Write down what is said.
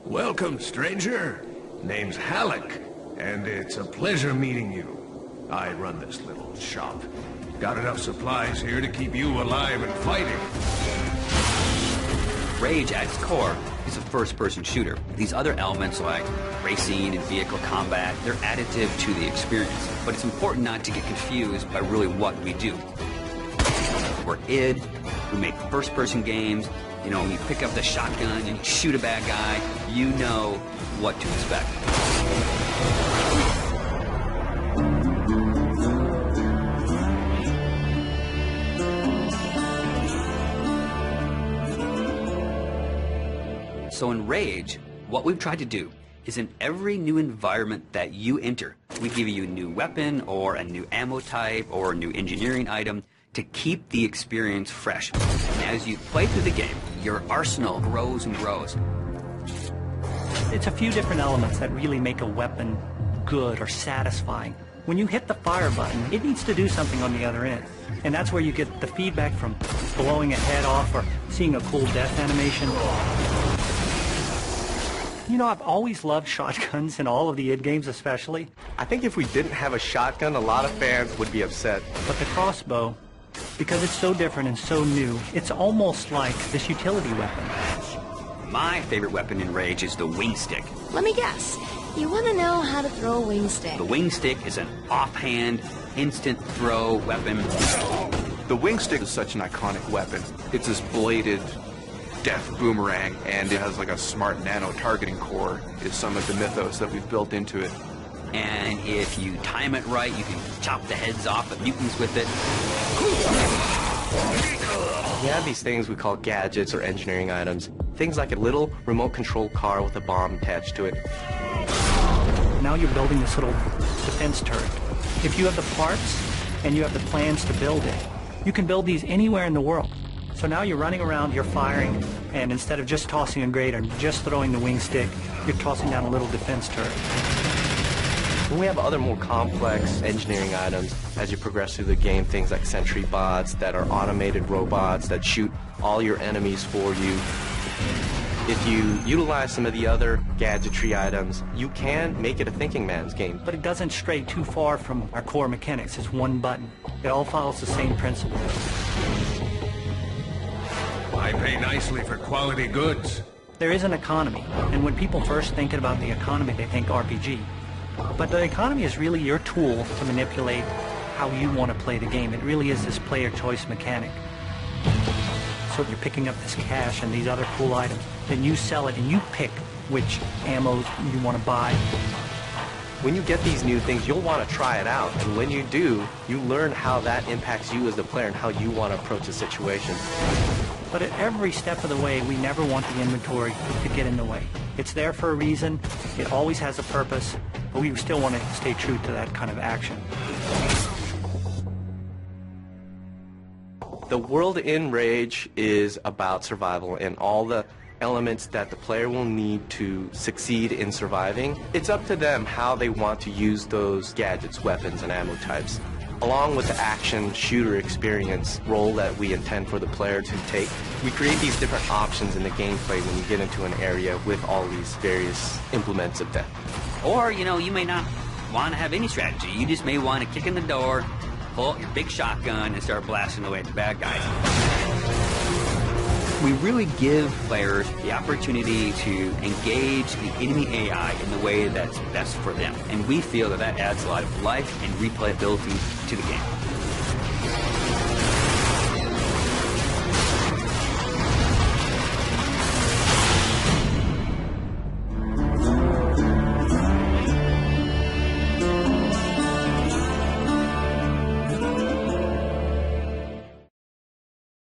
Welcome, stranger. Name's Halleck, and it's a pleasure meeting you. I run this little shop. Got enough supplies here to keep you alive and fighting. Rage, at its core, is a first-person shooter. These other elements like racing and vehicle combat, they're additive to the experience. But it's important not to get confused by really what we do. We're id, we make first-person games. You know, when you pick up the shotgun and you shoot a bad guy, you know what to expect. So in Rage, what we've tried to do is in every new environment that you enter, we give you a new weapon or a new ammo type or a new engineering item to keep the experience fresh. And as you play through the game, your arsenal grows and grows. It's a few different elements that really make a weapon good or satisfying. When you hit the fire button, it needs to do something on the other end. And that's where you get the feedback from blowing a head off or seeing a cool death animation. You know, I've always loved shotguns in all of the id games especially. I think if we didn't have a shotgun, a lot of fans would be upset. But the crossbow, because it's so different and so new, it's almost like this utility weapon. My favorite weapon in Rage is the wing stick. Let me guess. You want to know how to throw a wing stick. The wing stick is an offhand, instant throw weapon. The wing stick is such an iconic weapon. It's this bladed death boomerang, and it has like a smart nano targeting core, is some of the mythos that we've built into it. And if you time it right, you can chop the heads off of mutants with it. We have these things we call gadgets or engineering items. Things like a little remote control car with a bomb attached to it. Now you're building this little defense turret. If you have the parts and you have the plans to build it, you can build these anywhere in the world. So now you're running around, you're firing, and instead of just tossing a grate or just throwing the wing stick, you're tossing down a little defense turret. We have other more complex engineering items as you progress through the game, things like sentry bots that are automated robots that shoot all your enemies for you. If you utilize some of the other gadgetry items, you can make it a thinking man's game. But it doesn't stray too far from our core mechanics. It's one button. It all follows the same principle. I pay nicely for quality goods. There is an economy, and when people first think about the economy, they think RPG. But the economy is really your tool to manipulate how you want to play the game. It really is this player choice mechanic. So if you're picking up this cash and these other cool items, then you sell it and you pick which ammo you want to buy. When you get these new things, you'll want to try it out. And when you do, you learn how that impacts you as the player and how you want to approach a situation. But at every step of the way, we never want the inventory to get in the way. It's there for a reason. It always has a purpose. But we still want to stay true to that kind of action. The world in Rage is about survival and all the elements that the player will need to succeed in surviving. It's up to them how they want to use those gadgets, weapons, and ammo types. Along with the action shooter experience role that we intend for the player to take, we create these different options in the gameplay when you get into an area with all these various implements of death. Or, you know, you may not want to have any strategy. You just may want to kick in the door, pull out your big shotgun, and start blasting away at the bad guys. We really give players the opportunity to engage the enemy AI in the way that's best for them. And we feel that that adds a lot of life and replayability to the game.